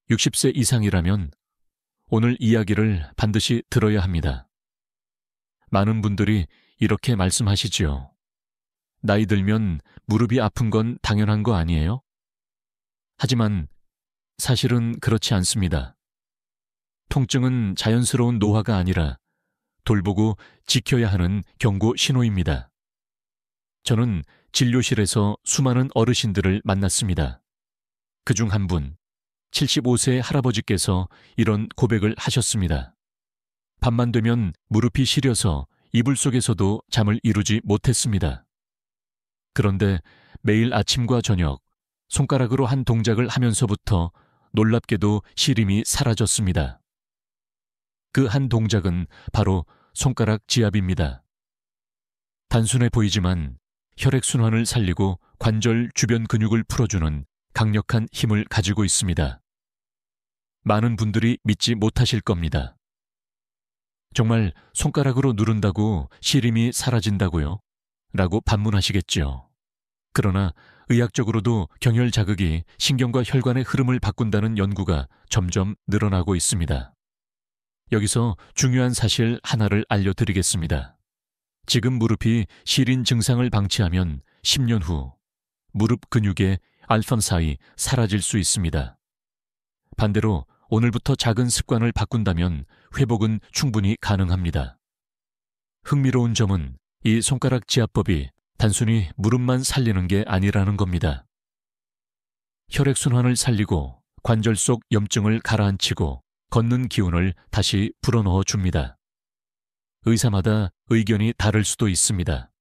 60세 이상이라면 오늘 이야기를 반드시 들어야 합니다. 많은 분들이 이렇게 말씀하시지요. 나이 들면 무릎이 아픈 건 당연한 거 아니에요? 하지만 사실은 그렇지 않습니다. 통증은 자연스러운 노화가 아니라 돌보고 지켜야 하는 경고 신호입니다. 저는 진료실에서 수많은 어르신들을 만났습니다. 그중 한 분, 75세 할아버지께서 이런 고백을 하셨습니다. 밤만 되면 무릎이 시려서 이불 속에서도 잠을 이루지 못했습니다. 그런데 매일 아침과 저녁 손가락으로 한 동작을 하면서부터 놀랍게도 시림이 사라졌습니다. 그 한 동작은 바로 손가락 지압입니다. 단순해 보이지만 혈액순환을 살리고 관절 주변 근육을 풀어주는 강력한 힘을 가지고 있습니다. 많은 분들이 믿지 못하실 겁니다. 정말 손가락으로 누른다고 시림이 사라진다고요? 라고 반문하시겠죠. 그러나 의학적으로도 경혈 자극이 신경과 혈관의 흐름을 바꾼다는 연구가 점점 늘어나고 있습니다. 여기서 중요한 사실 하나를 알려드리겠습니다. 지금 무릎이 시린 증상을 방치하면 10년 후 무릎 근육의 알펀사이 사라질 수 있습니다. 반대로 오늘부터 작은 습관을 바꾼다면 회복은 충분히 가능합니다. 흥미로운 점은 이 손가락 지압법이 단순히 무릎만 살리는 게 아니라는 겁니다. 혈액순환을 살리고 관절 속 염증을 가라앉히고 걷는 기운을 다시 불어넣어 줍니다. 의사마다 의견이 다를 수도 있습니다.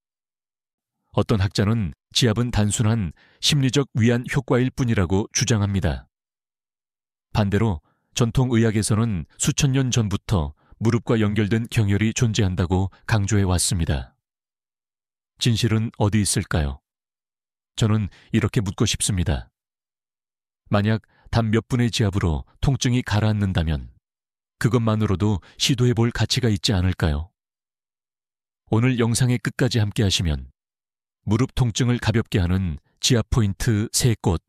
어떤 학자는 지압은 단순한 심리적 위안 효과일 뿐이라고 주장합니다. 반대로 전통의학에서는 수천 년 전부터 무릎과 연결된 경혈이 존재한다고 강조해 왔습니다. 진실은 어디 있을까요? 저는 이렇게 묻고 싶습니다. 만약 단 몇 분의 지압으로 통증이 가라앉는다면 그것만으로도 시도해 볼 가치가 있지 않을까요? 오늘 영상의 끝까지 함께 하시면 무릎 통증을 가볍게 하는 지압 포인트 3곳,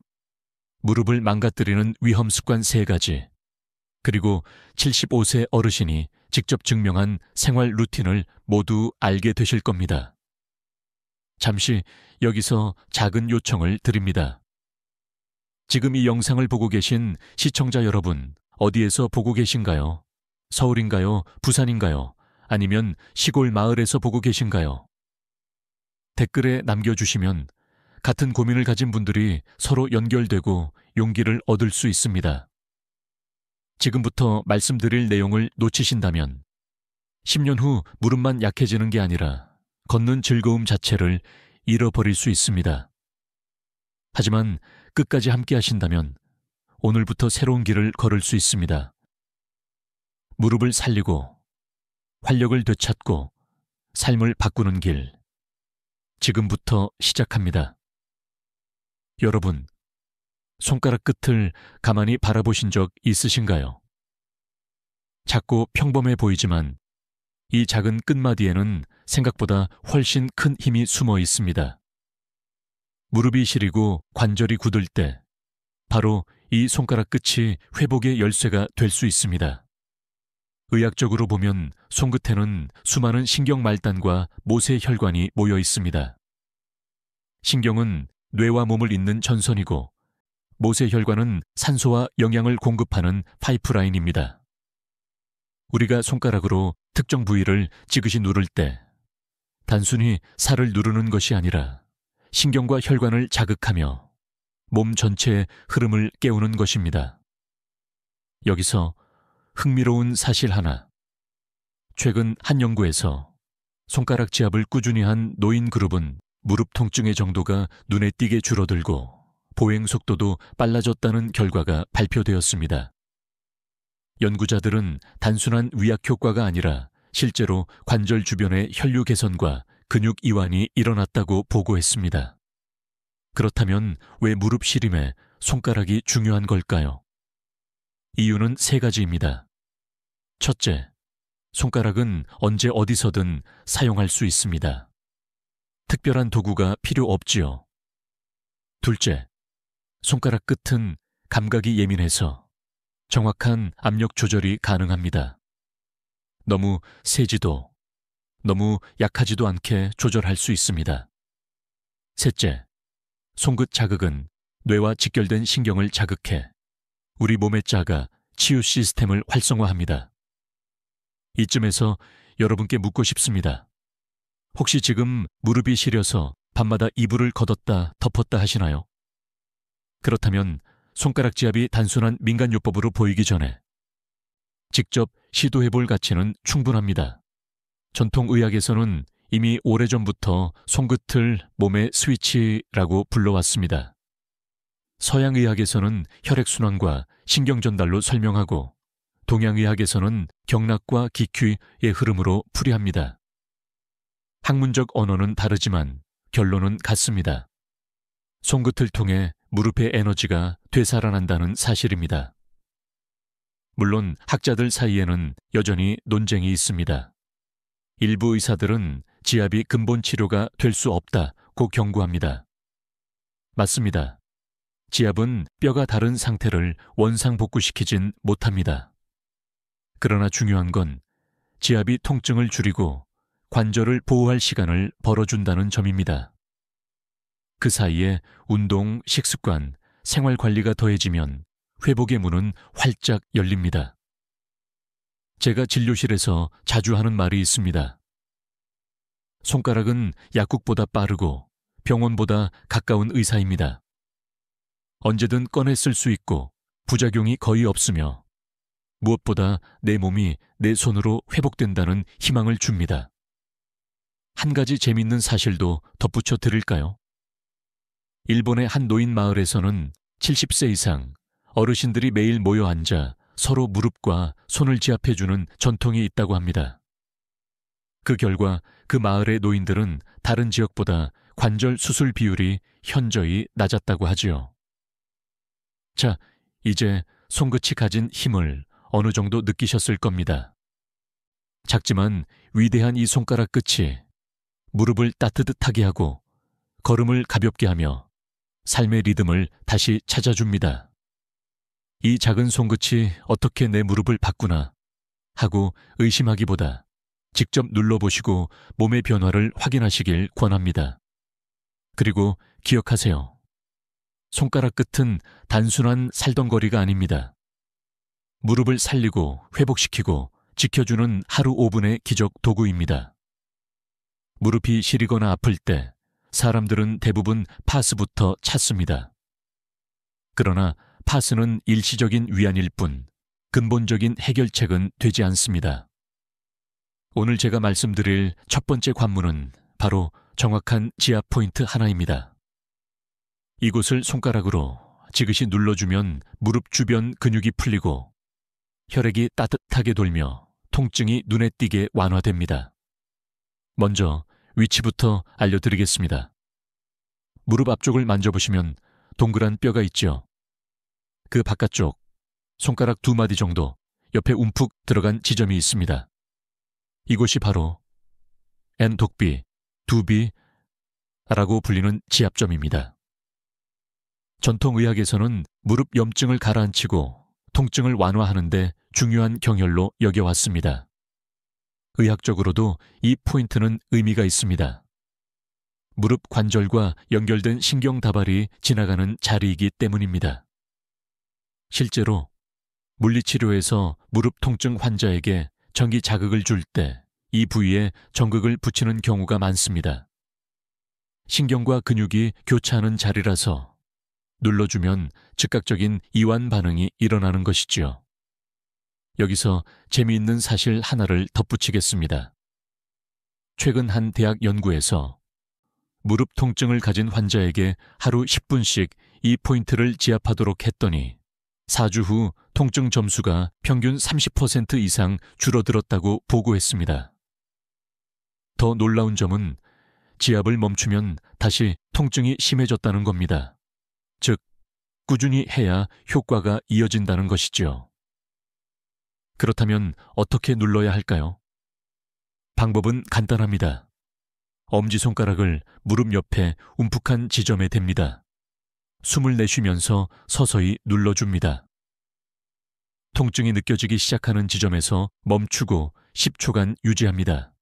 무릎을 망가뜨리는 위험 습관 3가지, 그리고 75세 어르신이 직접 증명한 생활 루틴을 모두 알게 되실 겁니다. 잠시 여기서 작은 요청을 드립니다. 지금 이 영상을 보고 계신 시청자 여러분, 어디에서 보고 계신가요? 서울인가요? 부산인가요? 아니면 시골 마을에서 보고 계신가요? 댓글에 남겨주시면 같은 고민을 가진 분들이 서로 연결되고 용기를 얻을 수 있습니다. 지금부터 말씀드릴 내용을 놓치신다면 10년 후 무릎만 약해지는 게 아니라 걷는 즐거움 자체를 잃어버릴 수 있습니다. 하지만 끝까지 함께 하신다면 오늘부터 새로운 길을 걸을 수 있습니다. 무릎을 살리고 활력을 되찾고 삶을 바꾸는 길, 지금부터 시작합니다. 여러분, 손가락 끝을 가만히 바라보신 적 있으신가요? 작고 평범해 보이지만 이 작은 끝마디에는 생각보다 훨씬 큰 힘이 숨어 있습니다. 무릎이 시리고 관절이 굳을 때 바로 이 손가락 끝이 회복의 열쇠가 될 수 있습니다. 의학적으로 보면 손끝에는 수많은 신경 말단과 모세 혈관이 모여 있습니다. 신경은 뇌와 몸을 잇는 전선이고 모세 혈관은 산소와 영양을 공급하는 파이프라인입니다. 우리가 손가락으로 특정 부위를 지그시 누를 때 단순히 살을 누르는 것이 아니라 신경과 혈관을 자극하며 몸 전체의 흐름을 깨우는 것입니다. 여기서 흥미로운 사실 하나. 최근 한 연구에서 손가락 지압을 꾸준히 한 노인 그룹은 무릎 통증의 정도가 눈에 띄게 줄어들고 보행 속도도 빨라졌다는 결과가 발표되었습니다. 연구자들은 단순한 위약 효과가 아니라 실제로 관절 주변의 혈류 개선과 근육 이완이 일어났다고 보고했습니다. 그렇다면 왜 무릎 시림에 손가락이 중요한 걸까요? 이유는 3가지입니다. 첫째, 손가락은 언제 어디서든 사용할 수 있습니다. 특별한 도구가 필요 없지요. 둘째, 손가락 끝은 감각이 예민해서 정확한 압력 조절이 가능합니다. 너무 세지도, 너무 약하지도 않게 조절할 수 있습니다. 셋째, 손끝 자극은 뇌와 직결된 신경을 자극해 우리 몸의 자가 치유 시스템을 활성화합니다. 이쯤에서 여러분께 묻고 싶습니다. 혹시 지금 무릎이 시려서 밤마다 이불을 걷었다 덮었다 하시나요? 그렇다면 손가락 지압이 단순한 민간요법으로 보이기 전에 직접 시도해볼 가치는 충분합니다. 전통의학에서는 이미 오래전부터 손끝을 몸의 스위치라고 불러왔습니다. 서양의학에서는 혈액순환과 신경전달로 설명하고 동양의학에서는 경락과 기퀴의 흐름으로 풀이합니다. 학문적 언어는 다르지만 결론은 같습니다. 손끝을 통해 무릎의 에너지가 되살아난다는 사실입니다. 물론 학자들 사이에는 여전히 논쟁이 있습니다. 일부 의사들은 지압이 근본 치료가 될 수 없다고 경고합니다. 맞습니다. 지압은 뼈가 다른 상태를 원상복구시키진 못합니다. 그러나 중요한 건 지압이 통증을 줄이고 관절을 보호할 시간을 벌어준다는 점입니다. 그 사이에 운동, 식습관, 생활관리가 더해지면 회복의 문은 활짝 열립니다. 제가 진료실에서 자주 하는 말이 있습니다. 손가락은 약국보다 빠르고 병원보다 가까운 의사입니다. 언제든 꺼내 쓸 수 있고 부작용이 거의 없으며 무엇보다 내 몸이 내 손으로 회복된다는 희망을 줍니다. 한 가지 재밌는 사실도 덧붙여 드릴까요? 일본의 한 노인 마을에서는 70세 이상 어르신들이 매일 모여 앉아 서로 무릎과 손을 지압해주는 전통이 있다고 합니다. 그 결과 그 마을의 노인들은 다른 지역보다 관절 수술 비율이 현저히 낮았다고 하지요. 자, 이제 손끝이 가진 힘을 어느 정도 느끼셨을 겁니다. 작지만 위대한 이 손가락 끝이 무릎을 따뜻하게 하고 걸음을 가볍게 하며 삶의 리듬을 다시 찾아줍니다. 이 작은 손끝이 어떻게 내 무릎을 바꾸나 하고 의심하기보다 직접 눌러보시고 몸의 변화를 확인하시길 권합니다. 그리고 기억하세요. 손가락 끝은 단순한 살덩거리가 아닙니다. 무릎을 살리고 회복시키고 지켜주는 하루 5분의 기적 도구입니다. 무릎이 시리거나 아플 때 사람들은 대부분 파스부터 찾습니다. 그러나 파스는 일시적인 위안일 뿐 근본적인 해결책은 되지 않습니다. 오늘 제가 말씀드릴 첫 번째 관문은 바로 정확한 지압 포인트 하나입니다. 이곳을 손가락으로 지그시 눌러주면 무릎 주변 근육이 풀리고 혈액이 따뜻하게 돌며 통증이 눈에 띄게 완화됩니다. 먼저 위치부터 알려드리겠습니다. 무릎 앞쪽을 만져보시면 동그란 뼈가 있죠. 그 바깥쪽 손가락 2마디 정도 옆에 움푹 들어간 지점이 있습니다. 이곳이 바로 N독비, 두비라고 불리는 지압점입니다. 전통의학에서는 무릎 염증을 가라앉히고 통증을 완화하는 데 중요한 경혈로 여겨왔습니다. 의학적으로도 이 포인트는 의미가 있습니다. 무릎 관절과 연결된 신경다발이 지나가는 자리이기 때문입니다. 실제로 물리치료에서 무릎 통증 환자에게 전기 자극을 줄 때 이 부위에 전극을 붙이는 경우가 많습니다. 신경과 근육이 교차하는 자리라서 눌러주면 즉각적인 이완 반응이 일어나는 것이지요. 여기서 재미있는 사실 하나를 덧붙이겠습니다. 최근 한 대학 연구에서 무릎 통증을 가진 환자에게 하루 10분씩 이 포인트를 지압하도록 했더니 4주 후 통증 점수가 평균 30% 이상 줄어들었다고 보고했습니다. 더 놀라운 점은 지압을 멈추면 다시 통증이 심해졌다는 겁니다. 즉, 꾸준히 해야 효과가 이어진다는 것이죠. 그렇다면 어떻게 눌러야 할까요? 방법은 간단합니다. 엄지손가락을 무릎 옆에 움푹한 지점에 댑니다. 숨을 내쉬면서 서서히 눌러줍니다. 통증이 느껴지기 시작하는 지점에서 멈추고 10초간 유지합니다.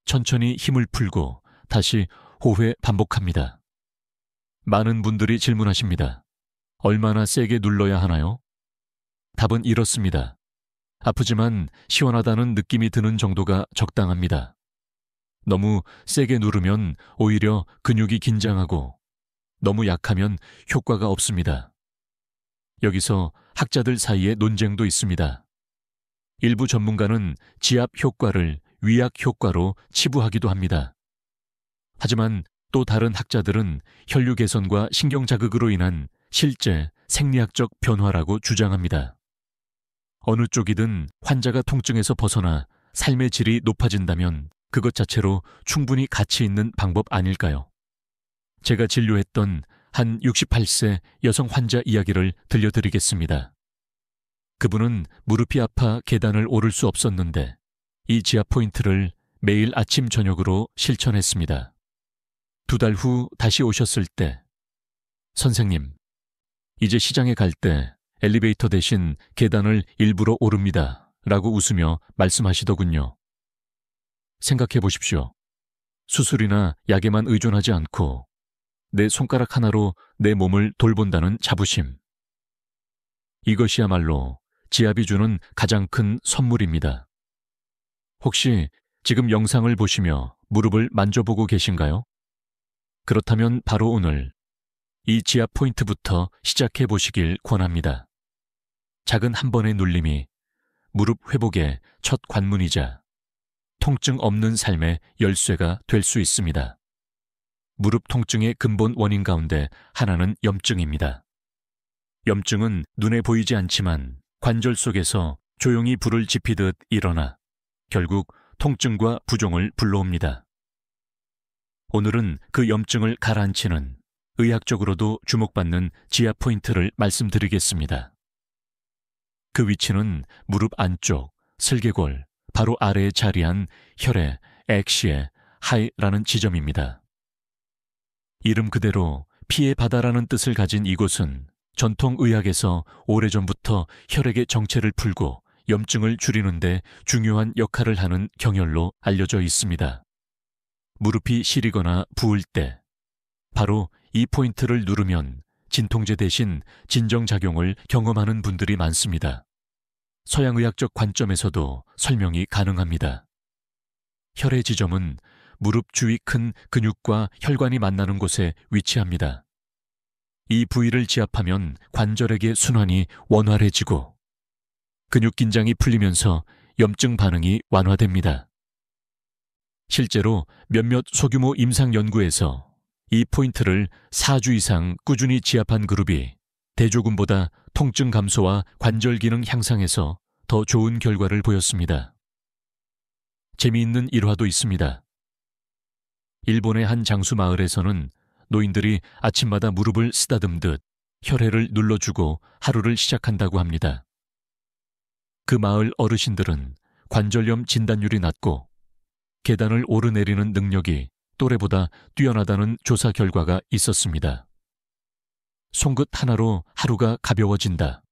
천천히 힘을 풀고 다시 5회 반복합니다. 많은 분들이 질문하십니다. 얼마나 세게 눌러야 하나요? 답은 이렇습니다. 아프지만 시원하다는 느낌이 드는 정도가 적당합니다. 너무 세게 누르면 오히려 근육이 긴장하고 너무 약하면 효과가 없습니다. 여기서 학자들 사이에 논쟁도 있습니다. 일부 전문가는 지압 효과를 위약 효과로 치부하기도 합니다. 하지만 또 다른 학자들은 혈류 개선과 신경 자극으로 인한 실제 생리학적 변화라고 주장합니다. 어느 쪽이든 환자가 통증에서 벗어나 삶의 질이 높아진다면 그것 자체로 충분히 가치 있는 방법 아닐까요? 제가 진료했던 한 68세 여성 환자 이야기를 들려드리겠습니다. 그분은 무릎이 아파 계단을 오를 수 없었는데 이 지압 포인트를 매일 아침 저녁으로 실천했습니다. 2달 후 다시 오셨을 때 선생님, 이제 시장에 갈 때 엘리베이터 대신 계단을 일부러 오릅니다. 라고 웃으며 말씀하시더군요. 생각해 보십시오. 수술이나 약에만 의존하지 않고 내 손가락 하나로 내 몸을 돌본다는 자부심. 이것이야말로 지압이 주는 가장 큰 선물입니다. 혹시 지금 영상을 보시며 무릎을 만져보고 계신가요? 그렇다면 바로 오늘 이 지압 포인트부터 시작해 보시길 권합니다. 작은 한 번의 눌림이 무릎 회복의 첫 관문이자 통증 없는 삶의 열쇠가 될 수 있습니다. 무릎 통증의 근본 원인 가운데 하나는 염증입니다. 염증은 눈에 보이지 않지만 관절 속에서 조용히 불을 지피듯 일어나 결국 통증과 부종을 불러옵니다. 오늘은 그 염증을 가라앉히는 의학적으로도 주목받는 지압 포인트를 말씀드리겠습니다. 그 위치는 무릎 안쪽, 슬개골, 바로 아래에 자리한 혈의 액시의 하이라는 지점입니다. 이름 그대로 피의 바다라는 뜻을 가진 이곳은 전통 의학에서 오래전부터 혈액의 정체를 풀고 염증을 줄이는 데 중요한 역할을 하는 경혈로 알려져 있습니다. 무릎이 시리거나 부을 때 바로 이 포인트를 누르면 진통제 대신 진정작용을 경험하는 분들이 많습니다. 서양의학적 관점에서도 설명이 가능합니다. 혈의 지점은 무릎 주위 큰 근육과 혈관이 만나는 곳에 위치합니다. 이 부위를 지압하면 관절액의 순환이 원활해지고 근육 긴장이 풀리면서 염증 반응이 완화됩니다. 실제로 몇몇 소규모 임상 연구에서 이 포인트를 4주 이상 꾸준히 지압한 그룹이 대조군보다 통증 감소와 관절 기능 향상에서 더 좋은 결과를 보였습니다. 재미있는 일화도 있습니다. 일본의 한 장수 마을에서는 노인들이 아침마다 무릎을 쓰다듬듯 혈회를 눌러주고 하루를 시작한다고 합니다. 그 마을 어르신들은 관절염 진단율이 낮고 계단을 오르내리는 능력이 또래보다 뛰어나다는 조사 결과가 있었습니다. 송긋 하나로 하루가 가벼워진다.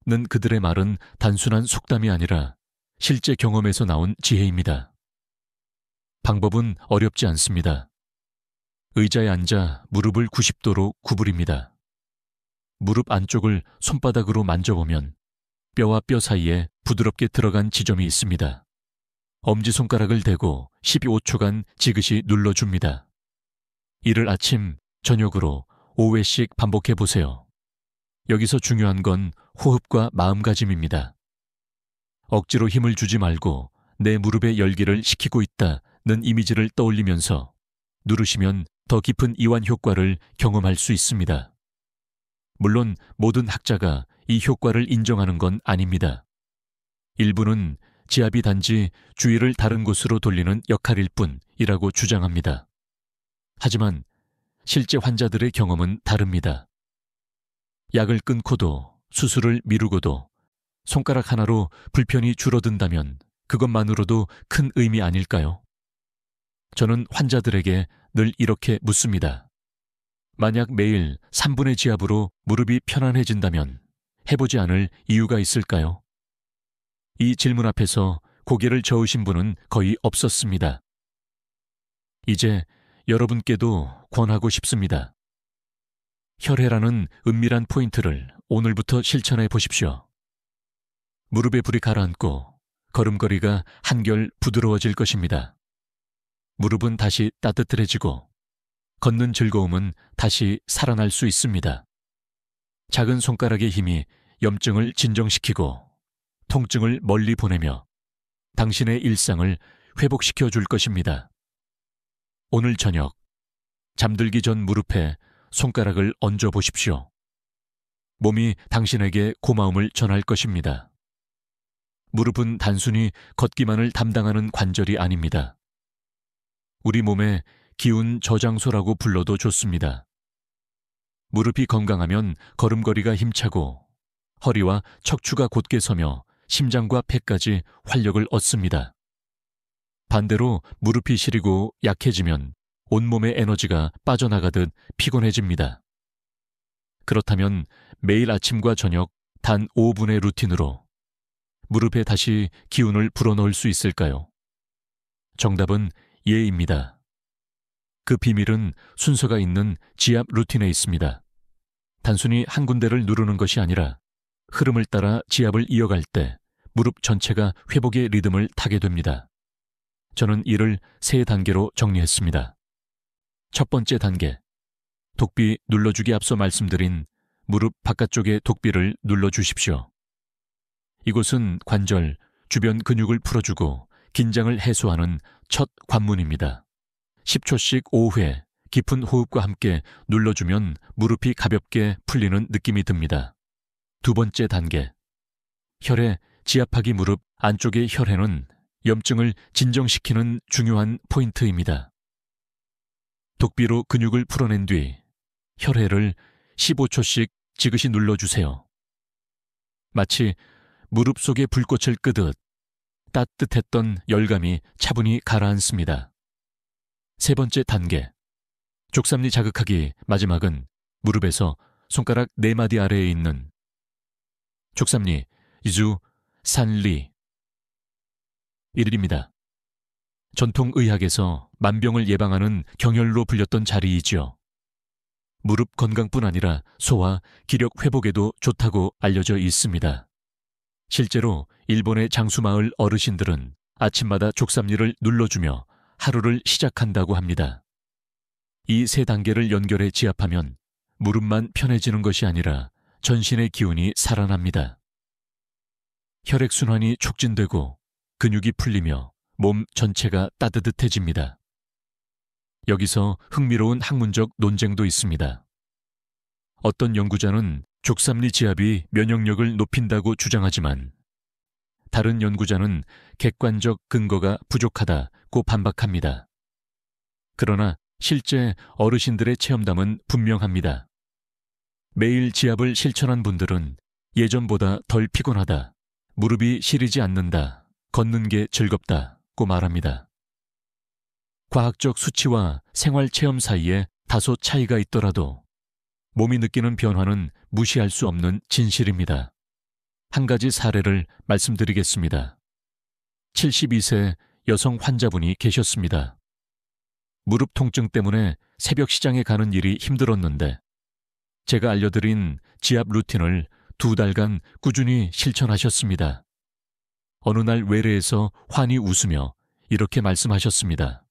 는 그들의 말은 단순한 속담이 아니라 실제 경험에서 나온 지혜입니다. 방법은 어렵지 않습니다. 의자에 앉아 무릎을 90도로 구부립니다. 무릎 안쪽을 손바닥으로 만져보면 뼈와 뼈 사이에 부드럽게 들어간 지점이 있습니다. 엄지손가락을 대고 15초간 지그시 눌러줍니다. 이를 아침, 저녁으로 5회씩 반복해 보세요. 여기서 중요한 건 호흡과 마음가짐입니다. 억지로 힘을 주지 말고 내 무릎에 열기를 식히고 있다는 이미지를 떠올리면서 누르시면 더 깊은 이완 효과를 경험할 수 있습니다. 물론 모든 학자가 이 효과를 인정하는 건 아닙니다. 일부는 지압이 단지 주의를 다른 곳으로 돌리는 역할일 뿐이라고 주장합니다. 하지만 실제 환자들의 경험은 다릅니다. 약을 끊고도 수술을 미루고도 손가락 하나로 불편이 줄어든다면 그것만으로도 큰 의미 아닐까요? 저는 환자들에게 늘 이렇게 묻습니다. 만약 매일 3분의 지압으로 무릎이 편안해진다면 해보지 않을 이유가 있을까요? 이 질문 앞에서 고개를 저으신 분은 거의 없었습니다. 이제 여러분께도 권하고 싶습니다. 혈해라는 은밀한 포인트를 오늘부터 실천해 보십시오. 무릎에 불이 가라앉고 걸음걸이가 한결 부드러워질 것입니다. 무릎은 다시 따뜻해지고 걷는 즐거움은 다시 살아날 수 있습니다. 작은 손가락의 힘이 염증을 진정시키고 통증을 멀리 보내며 당신의 일상을 회복시켜 줄 것입니다. 오늘 저녁 잠들기 전 무릎에 손가락을 얹어 보십시오. 몸이 당신에게 고마움을 전할 것입니다. 무릎은 단순히 걷기만을 담당하는 관절이 아닙니다. 우리 몸의 기운 저장소라고 불러도 좋습니다. 무릎이 건강하면 걸음걸이가 힘차고 허리와 척추가 곧게 서며 심장과 폐까지 활력을 얻습니다. 반대로 무릎이 시리고 약해지면 온몸의 에너지가 빠져나가듯 피곤해집니다. 그렇다면 매일 아침과 저녁 단 5분의 루틴으로 무릎에 다시 기운을 불어넣을 수 있을까요? 정답은 예입니다. 그 비밀은 순서가 있는 지압 루틴에 있습니다. 단순히 한 군데를 누르는 것이 아니라 흐름을 따라 지압을 이어갈 때 무릎 전체가 회복의 리듬을 타게 됩니다. 저는 이를 3단계로 정리했습니다. 첫 번째 단계, 독비 눌러주기 앞서 말씀드린 무릎 바깥쪽의 독비를 눌러주십시오. 이곳은 관절, 주변 근육을 풀어주고 긴장을 해소하는 첫 관문입니다. 10초씩 5회 깊은 호흡과 함께 눌러주면 무릎이 가볍게 풀리는 느낌이 듭니다. 두 번째 단계, 혈액 지압하기. 무릎 안쪽의 혈액은 염증을 진정시키는 중요한 포인트입니다. 독비로 근육을 풀어낸 뒤 혈액을 15초씩 지그시 눌러주세요. 마치 무릎 속에 불꽃을 끄듯 따뜻했던 열감이 차분히 가라앉습니다. 세 번째 단계, 족삼리 자극하기. 마지막은 무릎에서 손가락 4마디 아래에 있는 족삼리, 이주, 산리 1일입니다. 전통 의학에서 만병을 예방하는 경혈로 불렸던 자리이지요. 무릎 건강뿐 아니라 소화, 기력 회복에도 좋다고 알려져 있습니다. 실제로 일본의 장수마을 어르신들은 아침마다 족삼리를 눌러주며 하루를 시작한다고 합니다. 이 3단계를 연결해 지압하면 무릎만 편해지는 것이 아니라 전신의 기운이 살아납니다. 혈액순환이 촉진되고 근육이 풀리며 몸 전체가 따뜻해집니다. 여기서 흥미로운 학문적 논쟁도 있습니다. 어떤 연구자는 족삼리 지압이 면역력을 높인다고 주장하지만 다른 연구자는 객관적 근거가 부족하다고 반박합니다. 그러나 실제 어르신들의 체험담은 분명합니다. 매일 지압을 실천한 분들은 예전보다 덜 피곤하다, 무릎이 시리지 않는다, 걷는 게 즐겁다고 말합니다. 과학적 수치와 생활 체험 사이에 다소 차이가 있더라도 몸이 느끼는 변화는 무시할 수 없는 진실입니다. 한 가지 사례를 말씀드리겠습니다. 72세 여성 환자분이 계셨습니다. 무릎 통증 때문에 새벽 시장에 가는 일이 힘들었는데 제가 알려드린 지압 루틴을 2달간 꾸준히 실천하셨습니다. 어느 날 외래에서 환히 웃으며 이렇게 말씀하셨습니다.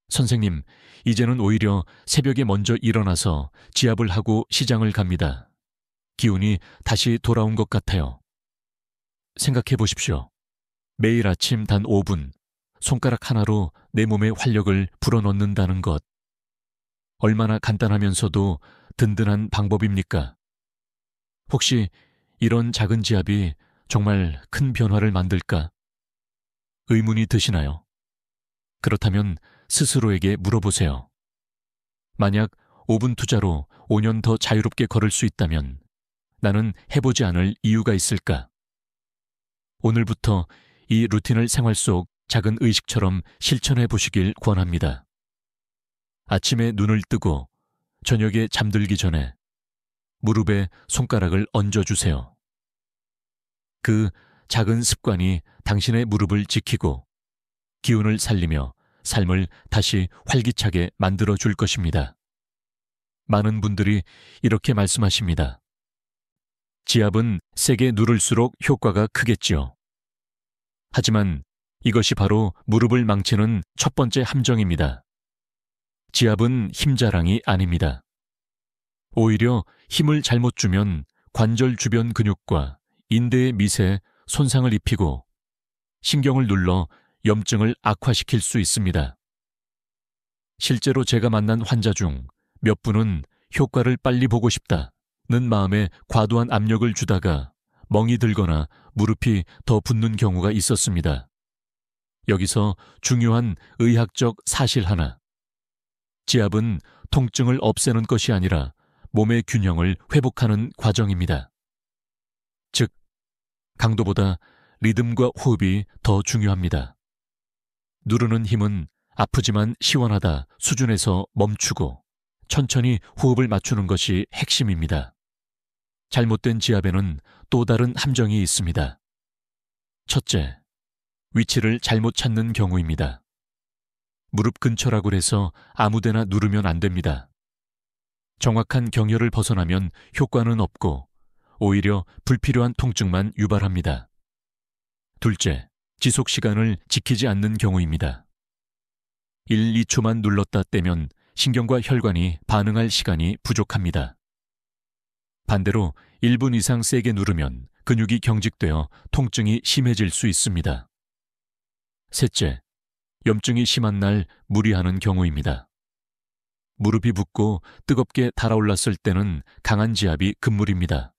선생님, 이제는 오히려 새벽에 먼저 일어나서 지압을 하고 시장을 갑니다. 기운이 다시 돌아온 것 같아요. 생각해 보십시오. 매일 아침 단 5분, 손가락 하나로 내 몸에 활력을 불어넣는다는 것. 얼마나 간단하면서도 든든한 방법입니까? 혹시 이런 작은 지압이 정말 큰 변화를 만들까? 의문이 드시나요? 그렇다면 스스로에게 물어보세요. 만약 5분 투자로 5년 더 자유롭게 걸을 수 있다면 나는 해보지 않을 이유가 있을까? 오늘부터 이 루틴을 생활 속 작은 의식처럼 실천해 보시길 권합니다. 아침에 눈을 뜨고 저녁에 잠들기 전에 무릎에 손가락을 얹어주세요. 그 작은 습관이 당신의 무릎을 지키고 기운을 살리며 삶을 다시 활기차게 만들어 줄 것입니다. 많은 분들이 이렇게 말씀하십니다. 지압은 세게 누를수록 효과가 크겠지요. 하지만 이것이 바로 무릎을 망치는 첫 번째 함정입니다. 지압은 힘자랑이 아닙니다. 오히려 힘을 잘못 주면 관절 주변 근육과 인대의 밑에 손상을 입히고 신경을 눌러 염증을 악화시킬 수 있습니다. 실제로 제가 만난 환자 중 몇 분은 효과를 빨리 보고 싶다는 마음에 과도한 압력을 주다가 멍이 들거나 무릎이 더 붓는 경우가 있었습니다. 여기서 중요한 의학적 사실 하나. 지압은 통증을 없애는 것이 아니라 몸의 균형을 회복하는 과정입니다. 즉, 강도보다 리듬과 호흡이 더 중요합니다. 누르는 힘은 아프지만 시원하다 수준에서 멈추고 천천히 호흡을 맞추는 것이 핵심입니다. 잘못된 지압에는 또 다른 함정이 있습니다. 첫째, 위치를 잘못 찾는 경우입니다. 무릎 근처라고 해서 아무데나 누르면 안 됩니다. 정확한 경혈을 벗어나면 효과는 없고 오히려 불필요한 통증만 유발합니다. 둘째, 지속 시간을 지키지 않는 경우입니다. 1, 2초만 눌렀다 떼면 신경과 혈관이 반응할 시간이 부족합니다. 반대로 1분 이상 세게 누르면 근육이 경직되어 통증이 심해질 수 있습니다. 셋째, 염증이 심한 날 무리하는 경우입니다. 무릎이 붓고 뜨겁게 달아올랐을 때는 강한 지압이 금물입니다.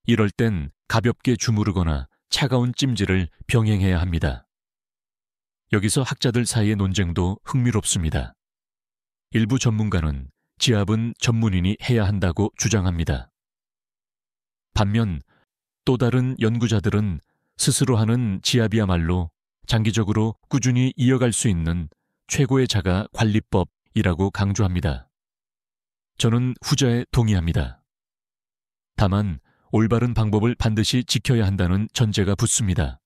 이럴 땐 가볍게 주무르거나 차가운 찜질을 병행해야 합니다. 여기서 학자들 사이의 논쟁도 흥미롭습니다. 일부 전문가는 지압은 전문인이 해야 한다고 주장합니다. 반면 또 다른 연구자들은 스스로 하는 지압이야말로 장기적으로 꾸준히 이어갈 수 있는 최고의 자가 관리법이라고 강조합니다. 저는 후자에 동의합니다. 다만 올바른 방법을 반드시 지켜야 한다는 전제가 붙습니다.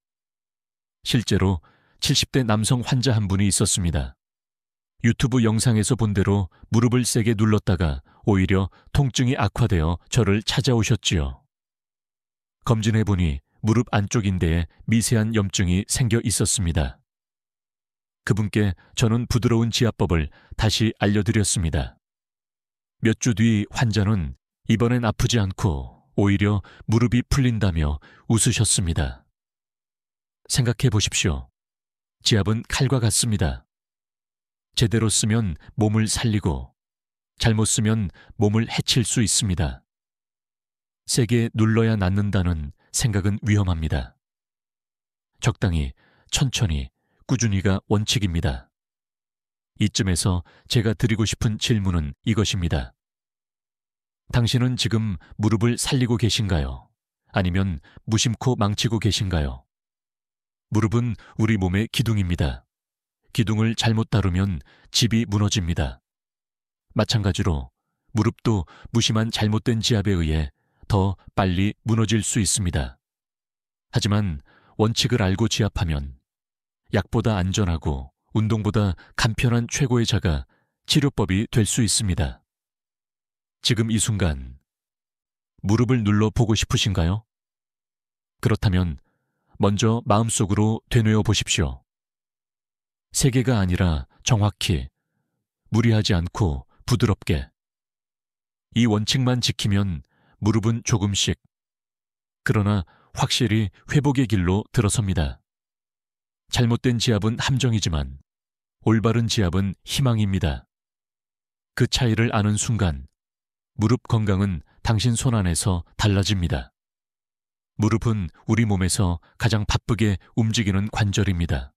실제로 70대 남성 환자 한 분이 있었습니다. 유튜브 영상에서 본 대로 무릎을 세게 눌렀다가 오히려 통증이 악화되어 저를 찾아오셨지요. 검진해보니 무릎 안쪽 인대에 미세한 염증이 생겨 있었습니다. 그분께 저는 부드러운 지압법을 다시 알려드렸습니다. 몇 주 뒤 환자는 이번엔 아프지 않고 오히려 무릎이 풀린다며 웃으셨습니다. 생각해 보십시오. 지압은 칼과 같습니다. 제대로 쓰면 몸을 살리고 잘못 쓰면 몸을 해칠 수 있습니다. 세게 눌러야 낫는다는 생각은 위험합니다. 적당히, 천천히, 꾸준히가 원칙입니다. 이쯤에서 제가 드리고 싶은 질문은 이것입니다. 당신은 지금 무릎을 살리고 계신가요? 아니면 무심코 망치고 계신가요? 무릎은 우리 몸의 기둥입니다. 기둥을 잘못 다루면 집이 무너집니다. 마찬가지로 무릎도 무심한 잘못된 지압에 의해 더 빨리 무너질 수 있습니다. 하지만 원칙을 알고 지압하면 약보다 안전하고 운동보다 간편한 최고의 자가 치료법이 될 수 있습니다. 지금 이 순간 무릎을 눌러 보고 싶으신가요? 그렇다면 먼저 마음속으로 되뇌어 보십시오. 세게가 아니라 정확히, 무리하지 않고 부드럽게. 이 원칙만 지키면 무릎은 조금씩, 그러나 확실히 회복의 길로 들어섭니다. 잘못된 지압은 함정이지만 올바른 지압은 희망입니다. 그 차이를 아는 순간 무릎 건강은 당신 손 안에서 달라집니다. 무릎은 우리 몸에서 가장 바쁘게 움직이는 관절입니다.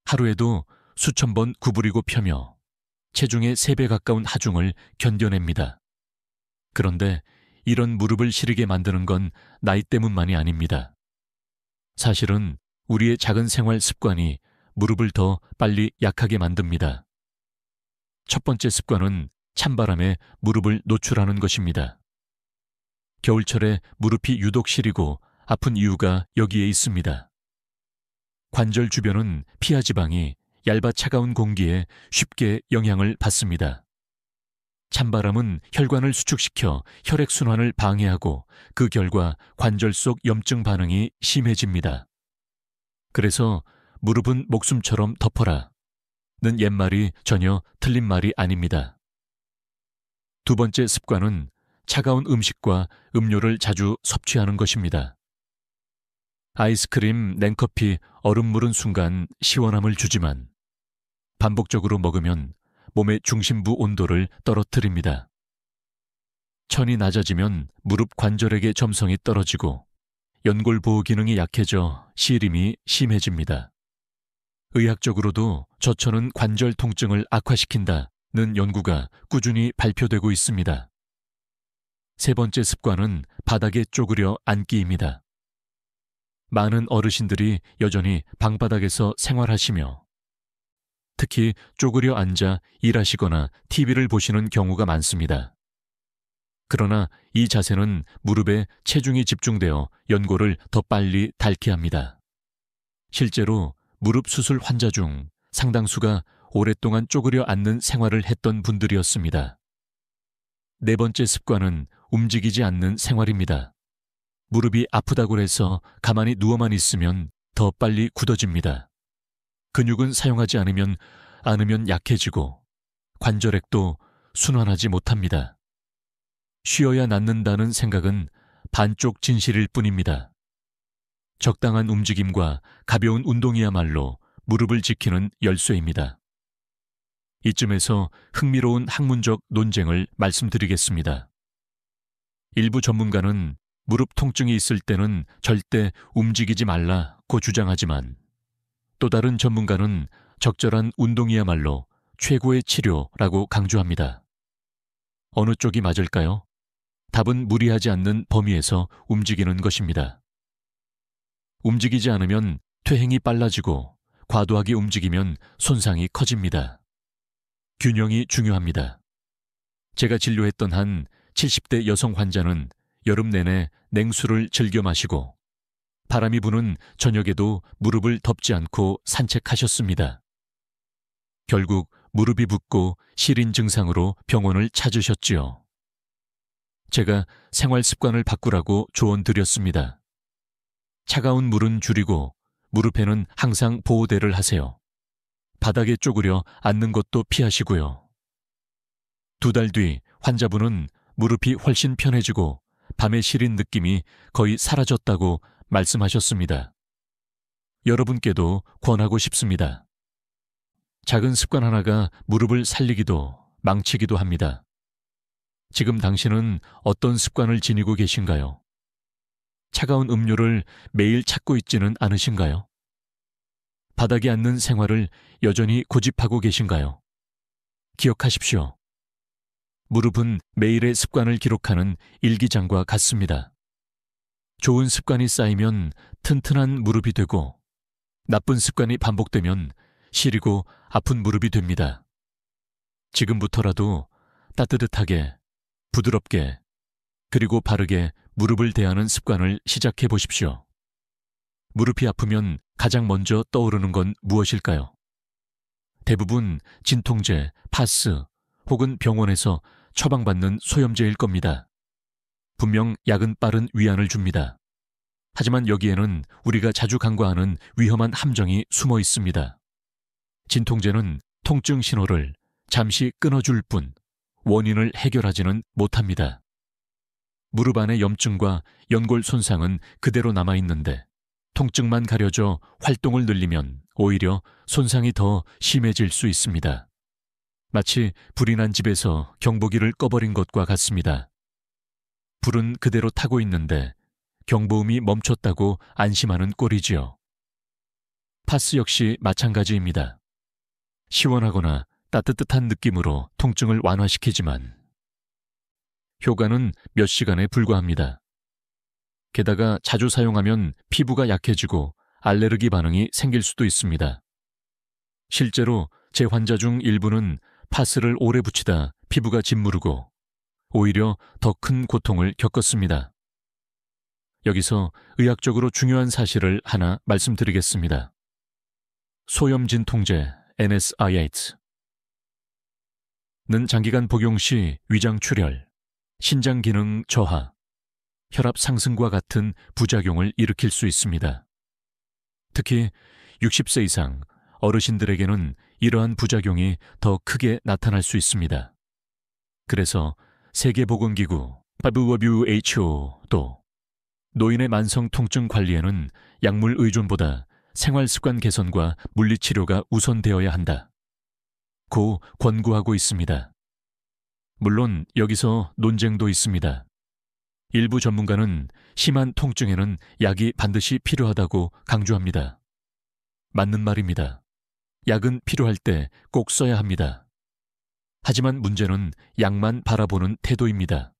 하루에도 수천 번 구부리고 펴며 체중의 3배 가까운 하중을 견뎌냅니다. 그런데 이런 무릎을 시리게 만드는 건 나이 때문만이 아닙니다. 사실은 우리의 작은 생활 습관이 무릎을 더 빨리 약하게 만듭니다. 첫 번째 습관은 찬바람에 무릎을 노출하는 것입니다. 겨울철에 무릎이 유독 시리고 아픈 이유가 여기에 있습니다. 관절 주변은 피하 지방이 얇아 차가운 공기에 쉽게 영향을 받습니다. 찬바람은 혈관을 수축시켜 혈액순환을 방해하고 그 결과 관절 속 염증 반응이 심해집니다. 그래서 무릎은 목숨처럼 덮어라 는 옛말이 전혀 틀린 말이 아닙니다. 두 번째 습관은 차가운 음식과 음료를 자주 섭취하는 것입니다. 아이스크림, 냉커피, 얼음물은 순간 시원함을 주지만 반복적으로 먹으면 몸의 중심부 온도를 떨어뜨립니다. 천이 낮아지면 무릎 관절액의 점성이 떨어지고 연골 보호 기능이 약해져 시림이 심해집니다. 의학적으로도 저천은 관절 통증을 악화시킨다는 연구가 꾸준히 발표되고 있습니다. 세 번째 습관은 바닥에 쪼그려 앉기입니다. 많은 어르신들이 여전히 방바닥에서 생활하시며 특히 쪼그려 앉아 일하시거나 TV를 보시는 경우가 많습니다. 그러나 이 자세는 무릎에 체중이 집중되어 연골을 더 빨리 닳게 합니다. 실제로 무릎 수술 환자 중 상당수가 오랫동안 쪼그려 앉는 생활을 했던 분들이었습니다. 네 번째 습관은 움직이지 않는 생활입니다. 무릎이 아프다고 해서 가만히 누워만 있으면 더 빨리 굳어집니다. 근육은 사용하지 않으면 약해지고 관절액도 순환하지 못합니다. 쉬어야 낫는다는 생각은 반쪽 진실일 뿐입니다. 적당한 움직임과 가벼운 운동이야말로 무릎을 지키는 열쇠입니다. 이쯤에서 흥미로운 학문적 논쟁을 말씀드리겠습니다. 일부 전문가는 무릎 통증이 있을 때는 절대 움직이지 말라고 주장하지만 또 다른 전문가는 적절한 운동이야말로 최고의 치료라고 강조합니다. 어느 쪽이 맞을까요? 답은 무리하지 않는 범위에서 움직이는 것입니다. 움직이지 않으면 퇴행이 빨라지고 과도하게 움직이면 손상이 커집니다. 균형이 중요합니다. 제가 진료했던 한 70대 여성 환자는 여름 내내 냉수를 즐겨 마시고 바람이 부는 저녁에도 무릎을 덮지 않고 산책하셨습니다. 결국 무릎이 붓고 시린 증상으로 병원을 찾으셨지요. 제가 생활 습관을 바꾸라고 조언 드렸습니다. 차가운 물은 줄이고 무릎에는 항상 보호대를 하세요. 바닥에 쪼그려 앉는 것도 피하시고요. 2달 뒤 환자분은 무릎이 훨씬 편해지고 밤에 시린 느낌이 거의 사라졌다고 말씀하셨습니다. 여러분께도 권하고 싶습니다. 작은 습관 하나가 무릎을 살리기도 망치기도 합니다. 지금 당신은 어떤 습관을 지니고 계신가요? 차가운 음료를 매일 찾고 있지는 않으신가요? 바닥에 앉는 생활을 여전히 고집하고 계신가요? 기억하십시오. 무릎은 매일의 습관을 기록하는 일기장과 같습니다. 좋은 습관이 쌓이면 튼튼한 무릎이 되고 나쁜 습관이 반복되면 시리고 아픈 무릎이 됩니다. 지금부터라도 따뜻하게, 부드럽게, 그리고 바르게 무릎을 대하는 습관을 시작해 보십시오. 무릎이 아프면 가장 먼저 떠오르는 건 무엇일까요? 대부분 진통제, 파스 혹은 병원에서 처방받는 소염제일 겁니다. 분명 약은 빠른 위안을 줍니다. 하지만 여기에는 우리가 자주 간과하는 위험한 함정이 숨어 있습니다. 진통제는 통증 신호를 잠시 끊어줄 뿐 원인을 해결하지는 못합니다. 무릎 안의 염증과 연골 손상은 그대로 남아있는데 통증만 가려져 활동을 늘리면 오히려 손상이 더 심해질 수 있습니다. 마치 불이 난 집에서 경보기를 꺼버린 것과 같습니다. 불은 그대로 타고 있는데 경보음이 멈췄다고 안심하는 꼴이지요. 파스 역시 마찬가지입니다. 시원하거나 따뜻한 느낌으로 통증을 완화시키지만 효과는 몇 시간에 불과합니다. 게다가 자주 사용하면 피부가 약해지고 알레르기 반응이 생길 수도 있습니다. 실제로 제 환자 중 일부는 파스를 오래 붙이다 피부가 짓무르고 오히려 더 큰 고통을 겪었습니다. 여기서 의학적으로 중요한 사실을 하나 말씀드리겠습니다. 소염 진통제 NSAIDs는 장기간 복용 시 위장 출혈, 신장 기능 저하, 혈압 상승과 같은 부작용을 일으킬 수 있습니다. 특히 60세 이상 어르신들에게는 이러한 부작용이 더 크게 나타날 수 있습니다. 그래서 세계보건기구 WHO도 노인의 만성 통증 관리에는 약물 의존보다 생활습관 개선과 물리치료가 우선되어야 한다고 권고하고 있습니다. 물론 여기서 논쟁도 있습니다. 일부 전문가는 심한 통증에는 약이 반드시 필요하다고 강조합니다. 맞는 말입니다. 약은 필요할 때 꼭 써야 합니다. 하지만 문제는 약만 바라보는 태도입니다.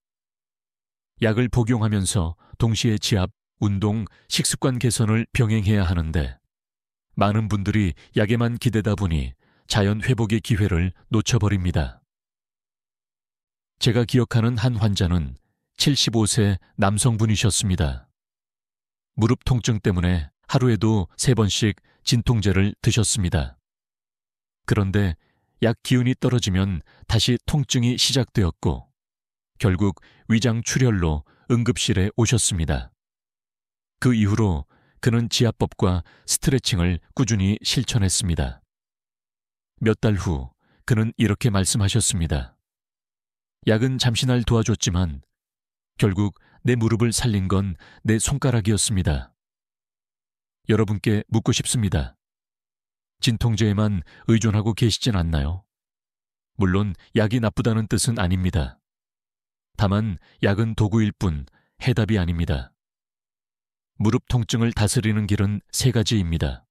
약을 복용하면서 동시에 지압, 운동, 식습관 개선을 병행해야 하는데 많은 분들이 약에만 기대다 보니 자연 회복의 기회를 놓쳐버립니다. 제가 기억하는 한 환자는 75세 남성분이셨습니다. 무릎 통증 때문에 하루에도 3번씩 진통제를 드셨습니다. 그런데 약 기운이 떨어지면 다시 통증이 시작되었고 결국 위장 출혈로 응급실에 오셨습니다. 그 이후로 그는 지압법과 스트레칭을 꾸준히 실천했습니다. 몇 달 후 그는 이렇게 말씀하셨습니다. 약은 잠시 날 도와줬지만 결국 내 무릎을 살린 건 내 손가락이었습니다. 여러분께 묻고 싶습니다. 진통제에만 의존하고 계시진 않나요? 물론 약이 나쁘다는 뜻은 아닙니다. 다만 약은 도구일 뿐 해답이 아닙니다. 무릎 통증을 다스리는 길은 3가지입니다.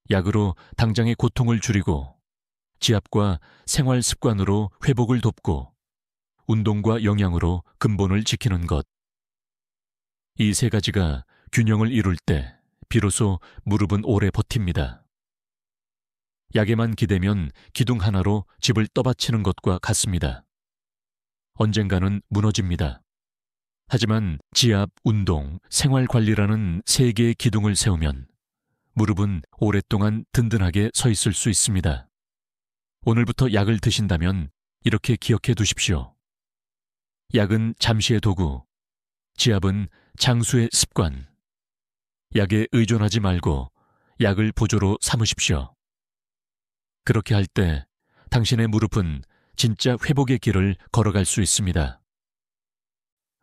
약으로 당장의 고통을 줄이고 지압과 생활 습관으로 회복을 돕고 운동과 영양으로 근본을 지키는 것. 이 3가지가 균형을 이룰 때 비로소 무릎은 오래 버팁니다. 약에만 기대면 기둥 하나로 집을 떠받치는 것과 같습니다. 언젠가는 무너집니다. 하지만 지압, 운동, 생활관리라는 3개의 기둥을 세우면 무릎은 오랫동안 든든하게 서 있을 수 있습니다. 오늘부터 약을 드신다면 이렇게 기억해 두십시오. 약은 잠시의 도구, 지압은 장수의 습관. 약에 의존하지 말고 약을 보조로 삼으십시오. 그렇게 할 때 당신의 무릎은 진짜 회복의 길을 걸어갈 수 있습니다.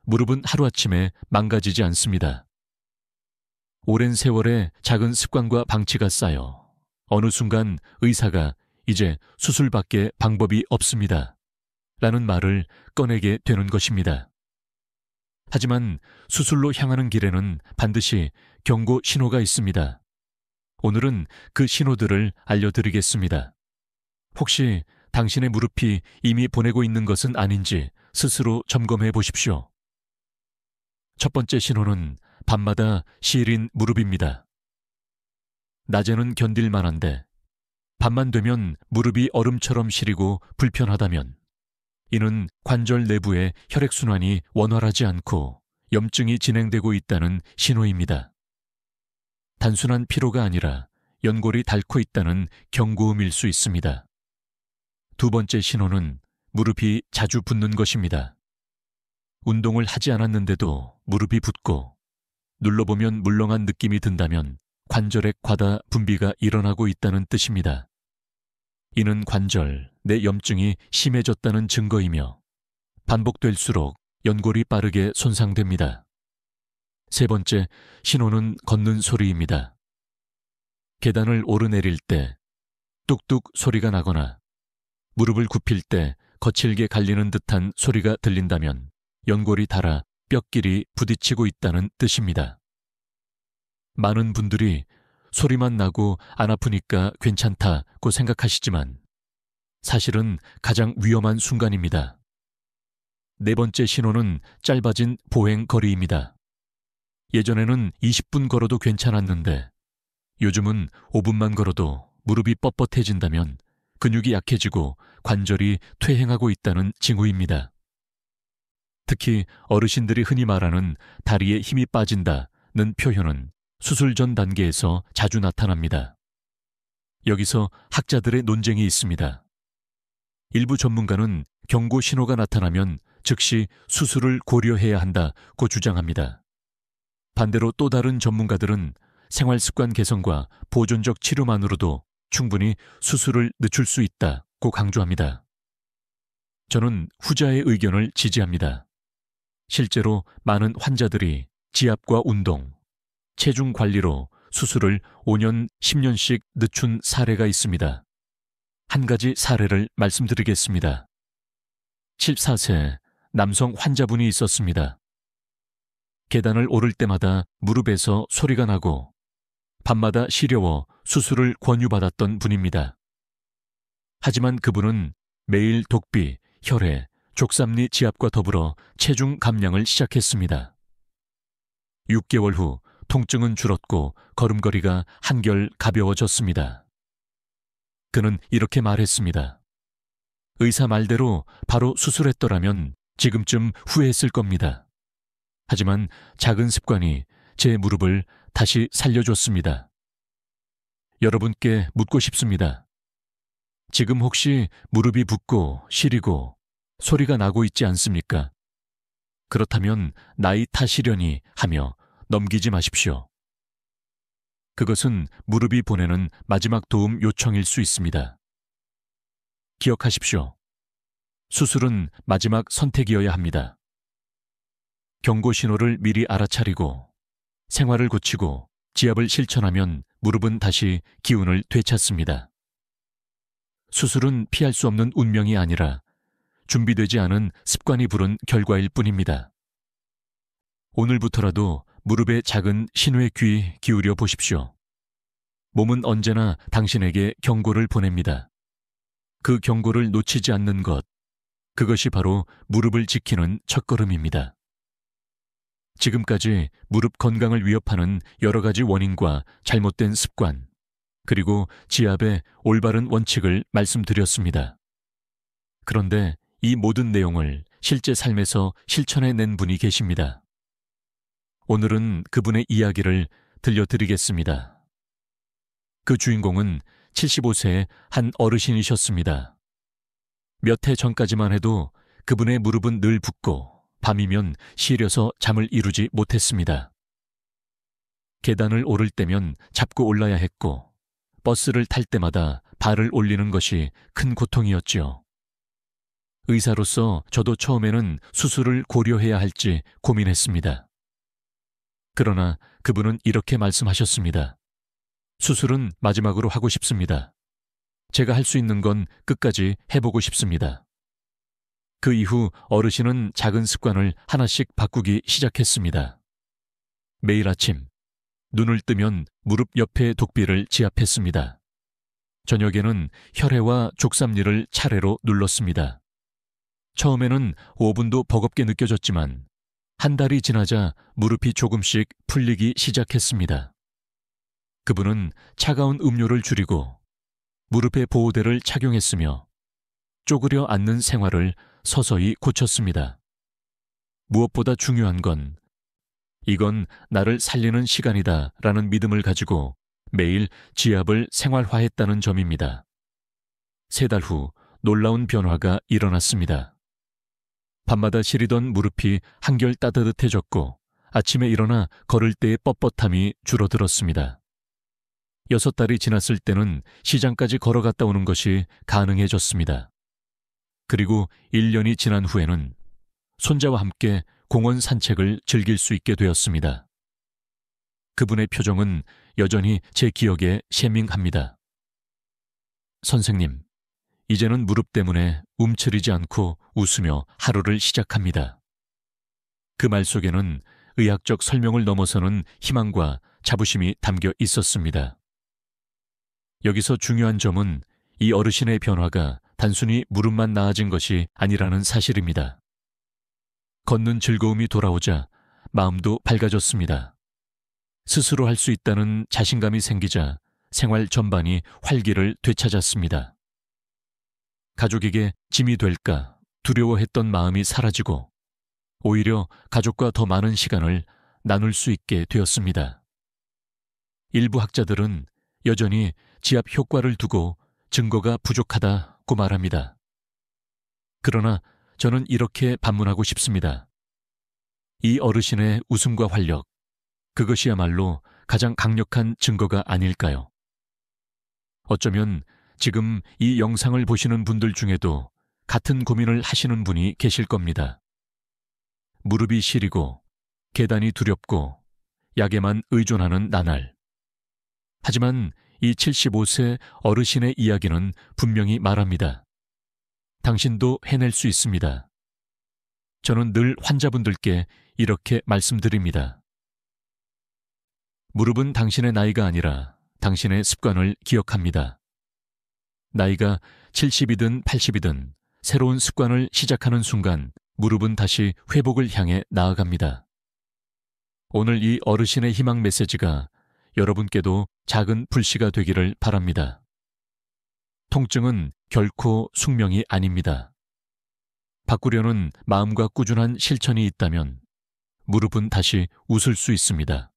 무릎은 하루아침에 망가지지 않습니다. 오랜 세월의 작은 습관과 방치가 쌓여 어느 순간 의사가 이제 수술밖에 방법이 없습니다. 라는 말을 꺼내게 되는 것입니다. 하지만 수술로 향하는 길에는 반드시 경고 신호가 있습니다. 오늘은 그 신호들을 알려드리겠습니다. 혹시 당신의 무릎이 이미 보내고 있는 것은 아닌지 스스로 점검해 보십시오. 첫 번째 신호는 밤마다 시린 무릎입니다. 낮에는 견딜 만한데 밤만 되면 무릎이 얼음처럼 시리고 불편하다면 이는 관절 내부의 혈액순환이 원활하지 않고 염증이 진행되고 있다는 신호입니다. 단순한 피로가 아니라 연골이 닳고 있다는 경고음일 수 있습니다. 두 번째 신호는 무릎이 자주 붓는 것입니다. 운동을 하지 않았는데도 무릎이 붓고 눌러보면 물렁한 느낌이 든다면 관절의 과다 분비가 일어나고 있다는 뜻입니다. 이는 관절, 내 염증이 심해졌다는 증거이며 반복될수록 연골이 빠르게 손상됩니다. 세 번째 신호는 걷는 소리입니다. 계단을 오르내릴 때 뚝뚝 소리가 나거나 무릎을 굽힐 때 거칠게 갈리는 듯한 소리가 들린다면 연골이 닳아 뼈끼리 부딪히고 있다는 뜻입니다. 많은 분들이 소리만 나고 안 아프니까 괜찮다고 생각하시지만 사실은 가장 위험한 순간입니다. 네 번째 신호는 짧아진 보행 거리입니다. 예전에는 20분 걸어도 괜찮았는데 요즘은 5분만 걸어도 무릎이 뻣뻣해진다면 근육이 약해지고 관절이 퇴행하고 있다는 징후입니다. 특히 어르신들이 흔히 말하는 다리에 힘이 빠진다는 표현은 수술 전 단계에서 자주 나타납니다. 여기서 학자들의 논쟁이 있습니다. 일부 전문가는 경고 신호가 나타나면 즉시 수술을 고려해야 한다고 주장합니다. 반대로 또 다른 전문가들은 생활습관 개선과 보존적 치료만으로도 충분히 수술을 늦출 수 있다고 강조합니다. 저는 후자의 의견을 지지합니다. 실제로 많은 환자들이 지압과 운동, 체중 관리로 수술을 5년, 10년씩 늦춘 사례가 있습니다. 한 가지 사례를 말씀드리겠습니다. 74세 남성 환자분이 있었습니다. 계단을 오를 때마다 무릎에서 소리가 나고 밤마다 시려워 수술을 권유받았던 분입니다. 하지만 그분은 매일 독비, 혈액, 족삼리 지압과 더불어 체중 감량을 시작했습니다. 6개월 후 통증은 줄었고 걸음걸이가 한결 가벼워졌습니다. 그는 이렇게 말했습니다. 의사 말대로 바로 수술했더라면 지금쯤 후회했을 겁니다. 하지만 작은 습관이 제 무릎을 다시 살려줬습니다. 여러분께 묻고 싶습니다. 지금 혹시 무릎이 붓고 시리고 소리가 나고 있지 않습니까? 그렇다면 나이 탓이려니 하며 넘기지 마십시오. 그것은 무릎이 보내는 마지막 도움 요청일 수 있습니다. 기억하십시오. 수술은 마지막 선택이어야 합니다. 경고 신호를 미리 알아차리고 생활을 고치고 지압을 실천하면 무릎은 다시 기운을 되찾습니다. 수술은 피할 수 없는 운명이 아니라 준비되지 않은 습관이 부른 결과일 뿐입니다. 오늘부터라도 무릎의 작은 신호에 귀 기울여 보십시오. 몸은 언제나 당신에게 경고를 보냅니다. 그 경고를 놓치지 않는 것, 그것이 바로 무릎을 지키는 첫걸음입니다. 지금까지 무릎 건강을 위협하는 여러 가지 원인과 잘못된 습관, 그리고 지압의 올바른 원칙을 말씀드렸습니다. 그런데 이 모든 내용을 실제 삶에서 실천해낸 분이 계십니다. 오늘은 그분의 이야기를 들려드리겠습니다. 그 주인공은 75세의 한 어르신이셨습니다. 몇 해 전까지만 해도 그분의 무릎은 늘 붓고 밤이면 시려서 잠을 이루지 못했습니다. 계단을 오를 때면 잡고 올라야 했고 버스를 탈 때마다 발을 올리는 것이 큰 고통이었지요. 의사로서 저도 처음에는 수술을 고려해야 할지 고민했습니다. 그러나 그분은 이렇게 말씀하셨습니다. 수술은 마지막으로 하고 싶습니다. 제가 할 수 있는 건 끝까지 해보고 싶습니다. 그 이후 어르신은 작은 습관을 하나씩 바꾸기 시작했습니다. 매일 아침 눈을 뜨면 무릎 옆에 독비를 지압했습니다. 저녁에는 혈회와 족삼리를 차례로 눌렀습니다. 처음에는 5분도 버겁게 느껴졌지만 한 달이 지나자 무릎이 조금씩 풀리기 시작했습니다. 그분은 차가운 음료를 줄이고 무릎에 보호대를 착용했으며 쪼그려 앉는 생활을 서서히 고쳤습니다. 무엇보다 중요한 건 이건 나를 살리는 시간이다 라는 믿음을 가지고 매일 지압을 생활화했다는 점입니다. 3달 후 놀라운 변화가 일어났습니다. 밤마다 시리던 무릎이 한결 따뜻해졌고 아침에 일어나 걸을 때의 뻣뻣함이 줄어들었습니다. 6달이 지났을 때는 시장까지 걸어갔다 오는 것이 가능해졌습니다. 그리고 1년이 지난 후에는 손자와 함께 공원 산책을 즐길 수 있게 되었습니다. 그분의 표정은 여전히 제 기억에鮮明합니다. 선생님, 이제는 무릎 때문에 움츠리지 않고 웃으며 하루를 시작합니다. 그 말 속에는 의학적 설명을 넘어서는 희망과 자부심이 담겨 있었습니다. 여기서 중요한 점은 이 어르신의 변화가 단순히 무릎만 나아진 것이 아니라는 사실입니다. 걷는 즐거움이 돌아오자 마음도 밝아졌습니다. 스스로 할 수 있다는 자신감이 생기자 생활 전반이 활기를 되찾았습니다. 가족에게 짐이 될까 두려워했던 마음이 사라지고 오히려 가족과 더 많은 시간을 나눌 수 있게 되었습니다. 일부 학자들은 여전히 지압 효과를 두고 증거가 부족하다고 말합니다. 그러나 저는 이렇게 반문하고 싶습니다. 이 어르신의 웃음과 활력, 그것이야말로 가장 강력한 증거가 아닐까요? 어쩌면 지금 이 영상을 보시는 분들 중에도 같은 고민을 하시는 분이 계실 겁니다. 무릎이 시리고 계단이 두렵고 약에만 의존하는 나날. 하지만 이 75세 어르신의 이야기는 분명히 말합니다. 당신도 해낼 수 있습니다. 저는 늘 환자분들께 이렇게 말씀드립니다. 무릎은 당신의 나이가 아니라 당신의 습관을 기억합니다. 나이가 70이든 80이든 새로운 습관을 시작하는 순간 무릎은 다시 회복을 향해 나아갑니다. 오늘 이 어르신의 희망 메시지가 여러분께도 작은 불씨가 되기를 바랍니다. 통증은 결코 숙명이 아닙니다. 바꾸려는 마음과 꾸준한 실천이 있다면 무릎은 다시 웃을 수 있습니다.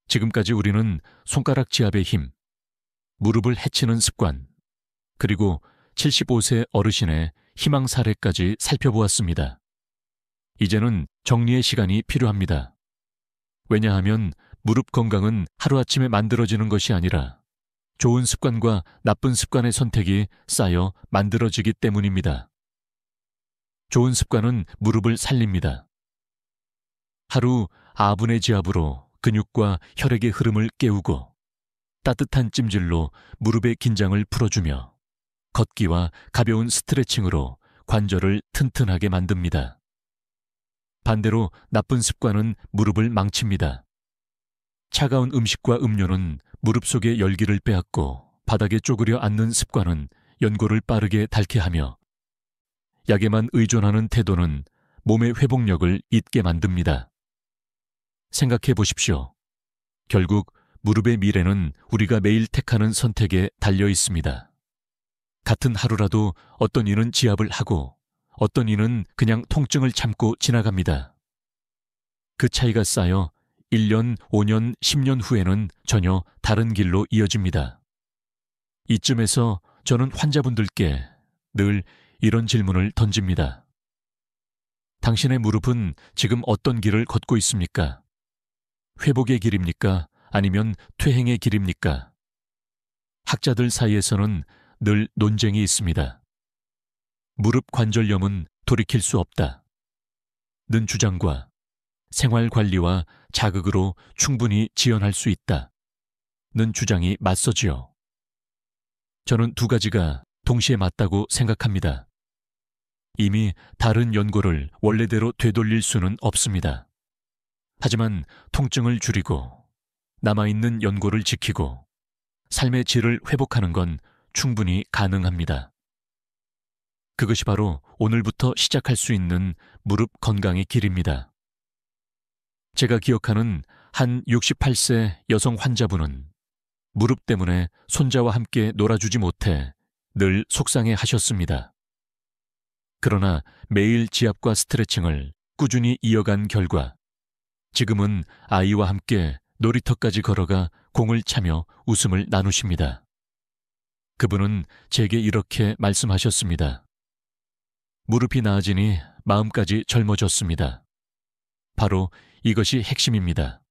지금까지 우리는 손가락 지압의 힘, 무릎을 해치는 습관, 그리고 75세 어르신의 희망 사례까지 살펴보았습니다. 이제는 정리의 시간이 필요합니다. 왜냐하면 무릎 건강은 하루아침에 만들어지는 것이 아니라 좋은 습관과 나쁜 습관의 선택이 쌓여 만들어지기 때문입니다. 좋은 습관은 무릎을 살립니다. 하루 아분의 지압으로 근육과 혈액의 흐름을 깨우고 따뜻한 찜질로 무릎의 긴장을 풀어주며 걷기와 가벼운 스트레칭으로 관절을 튼튼하게 만듭니다. 반대로 나쁜 습관은 무릎을 망칩니다. 차가운 음식과 음료는 무릎 속의 열기를 빼앗고 바닥에 쪼그려 앉는 습관은 연골을 빠르게 닳게 하며 약에만 의존하는 태도는 몸의 회복력을 잊게 만듭니다. 생각해 보십시오. 결국 무릎의 미래는 우리가 매일 택하는 선택에 달려 있습니다. 같은 하루라도 어떤 이는 지압을 하고 어떤 이는 그냥 통증을 참고 지나갑니다. 그 차이가 쌓여 1년, 5년, 10년 후에는 전혀 다른 길로 이어집니다. 이쯤에서 저는 환자분들께 늘 이런 질문을 던집니다. 당신의 무릎은 지금 어떤 길을 걷고 있습니까? 회복의 길입니까? 아니면 퇴행의 길입니까? 학자들 사이에서는 늘 논쟁이 있습니다. 무릎 관절염은 돌이킬 수 없다. 는 주장과 생활 관리와 자극으로 충분히 지연할 수 있다. 는 주장이 맞서지요. 저는 두 가지가 동시에 맞다고 생각합니다. 이미 다른 연골을 원래대로 되돌릴 수는 없습니다. 하지만 통증을 줄이고 남아있는 연골을 지키고 삶의 질을 회복하는 건 충분히 가능합니다. 그것이 바로 오늘부터 시작할 수 있는 무릎 건강의 길입니다. 제가 기억하는 한 68세 여성 환자분은 무릎 때문에 손자와 함께 놀아주지 못해 늘 속상해 하셨습니다. 그러나 매일 지압과 스트레칭을 꾸준히 이어간 결과 지금은 아이와 함께 놀이터까지 걸어가 공을 차며 웃음을 나누십니다. 그분은 제게 이렇게 말씀하셨습니다. 무릎이 나아지니 마음까지 젊어졌습니다. 바로 이것이 핵심입니다.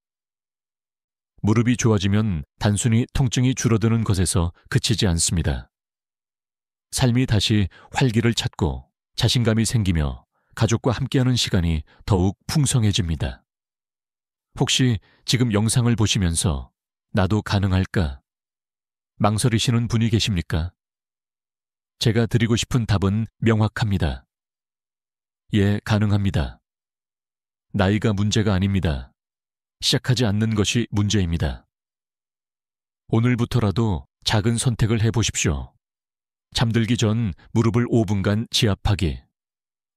무릎이 좋아지면 단순히 통증이 줄어드는 것에서 그치지 않습니다. 삶이 다시 활기를 찾고 자신감이 생기며 가족과 함께하는 시간이 더욱 풍성해집니다. 혹시 지금 영상을 보시면서 나도 가능할까? 망설이시는 분이 계십니까? 제가 드리고 싶은 답은 명확합니다. 예, 가능합니다. 나이가 문제가 아닙니다. 시작하지 않는 것이 문제입니다. 오늘부터라도 작은 선택을 해보십시오. 잠들기 전 무릎을 5분간 지압하기,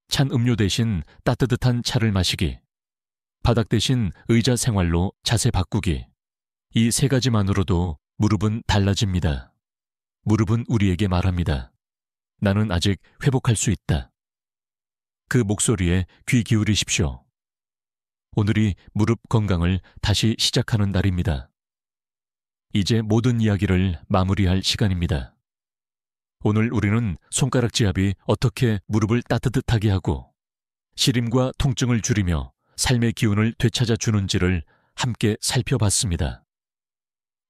찬 음료 대신 따뜻한 차를 마시기, 바닥 대신 의자 생활로 자세 바꾸기. 이 세 가지만으로도 무릎은 달라집니다. 무릎은 우리에게 말합니다. 나는 아직 회복할 수 있다. 그 목소리에 귀 기울이십시오. 오늘이 무릎 건강을 다시 시작하는 날입니다. 이제 모든 이야기를 마무리할 시간입니다. 오늘 우리는 손가락 지압이 어떻게 무릎을 따뜻하게 하고 시림과 통증을 줄이며 삶의 기운을 되찾아 주는지를 함께 살펴봤습니다.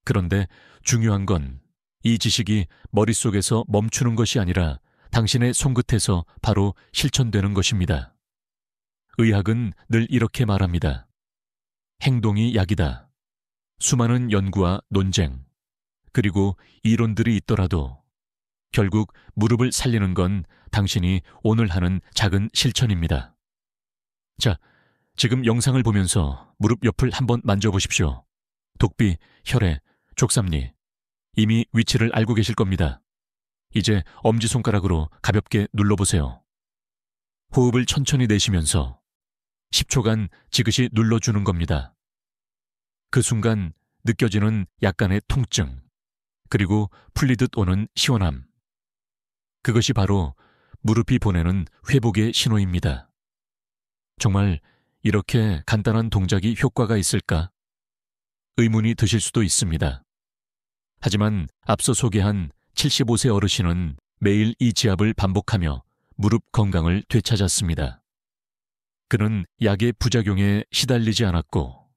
그런데 중요한 건 이 지식이 머릿속에서 멈추는 것이 아니라 당신의 손끝에서 바로 실천되는 것입니다. 의학은 늘 이렇게 말합니다. 행동이 약이다. 수많은 연구와 논쟁, 그리고 이론들이 있더라도 결국 무릎을 살리는 건 당신이 오늘 하는 작은 실천입니다. 자, 지금 영상을 보면서 무릎 옆을 한번 만져보십시오. 독비, 혈액, 족삼리, 이미 위치를 알고 계실 겁니다. 이제 엄지손가락으로 가볍게 눌러보세요. 호흡을 천천히 내쉬면서 10초간 지그시 눌러주는 겁니다. 그 순간 느껴지는 약간의 통증, 그리고 풀리듯 오는 시원함. 그것이 바로 무릎이 보내는 회복의 신호입니다. 정말 이렇게 간단한 동작이 효과가 있을까? 의문이 드실 수도 있습니다. 하지만 앞서 소개한 75세 어르신은 매일 이 지압을 반복하며 무릎 건강을 되찾았습니다. 그는 약의 부작용에 시달리지 않았고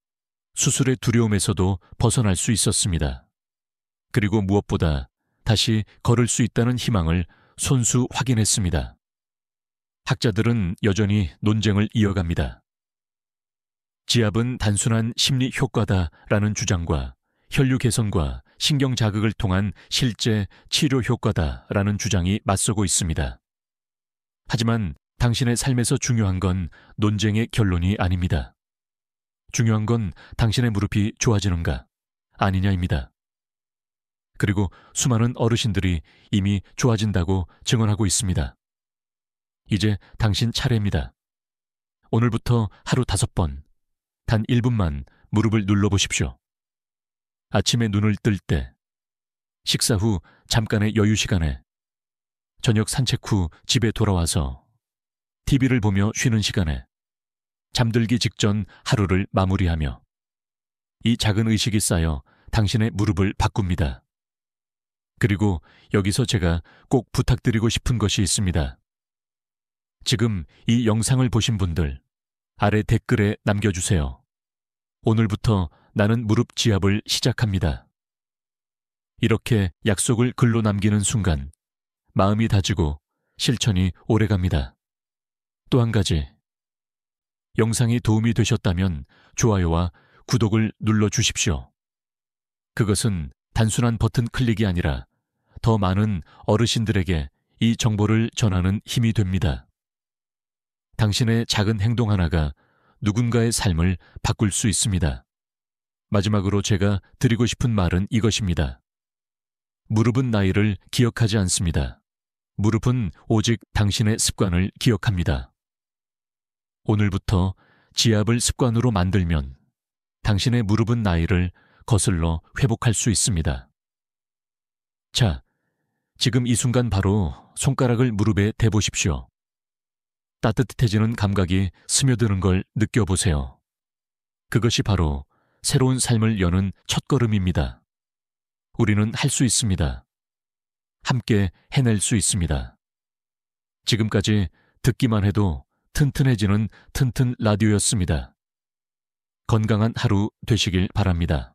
수술의 두려움에서도 벗어날 수 있었습니다. 그리고 무엇보다 다시 걸을 수 있다는 희망을 손수 확인했습니다. 학자들은 여전히 논쟁을 이어갑니다. 지압은 단순한 심리 효과다라는 주장과 혈류 개선과 신경 자극을 통한 실제 치료 효과다라는 주장이 맞서고 있습니다. 하지만 당신의 삶에서 중요한 건 논쟁의 결론이 아닙니다. 중요한 건 당신의 무릎이 좋아지는가, 아니냐입니다. 그리고 수많은 어르신들이 이미 좋아진다고 증언하고 있습니다. 이제 당신 차례입니다. 오늘부터 하루 5번, 단 1분만 무릎을 눌러보십시오. 아침에 눈을 뜰 때, 식사 후 잠깐의 여유 시간에, 저녁 산책 후 집에 돌아와서 TV를 보며 쉬는 시간에, 잠들기 직전 하루를 마무리하며 이 작은 의식이 쌓여 당신의 무릎을 바꿉니다. 그리고 여기서 제가 꼭 부탁드리고 싶은 것이 있습니다. 지금 이 영상을 보신 분들, 아래 댓글에 남겨주세요. 오늘부터 나는 무릎 지압을 시작합니다. 이렇게 약속을 글로 남기는 순간 마음이 다지고 실천이 오래갑니다. 또 한 가지, 영상이 도움이 되셨다면 좋아요와 구독을 눌러주십시오. 그것은 단순한 버튼 클릭이 아니라 더 많은 어르신들에게 이 정보를 전하는 힘이 됩니다. 당신의 작은 행동 하나가 누군가의 삶을 바꿀 수 있습니다. 마지막으로 제가 드리고 싶은 말은 이것입니다. 무릎은 나이를 기억하지 않습니다. 무릎은 오직 당신의 습관을 기억합니다. 오늘부터 지압을 습관으로 만들면 당신의 무릎은 나이를 거슬러 회복할 수 있습니다. 자, 지금 이 순간 바로 손가락을 무릎에 대보십시오. 따뜻해지는 감각이 스며드는 걸 느껴보세요. 그것이 바로 새로운 삶을 여는 첫걸음입니다. 우리는 할 수 있습니다. 함께 해낼 수 있습니다. 지금까지 듣기만 해도 튼튼해지는 튼튼 라디오였습니다. 건강한 하루 되시길 바랍니다.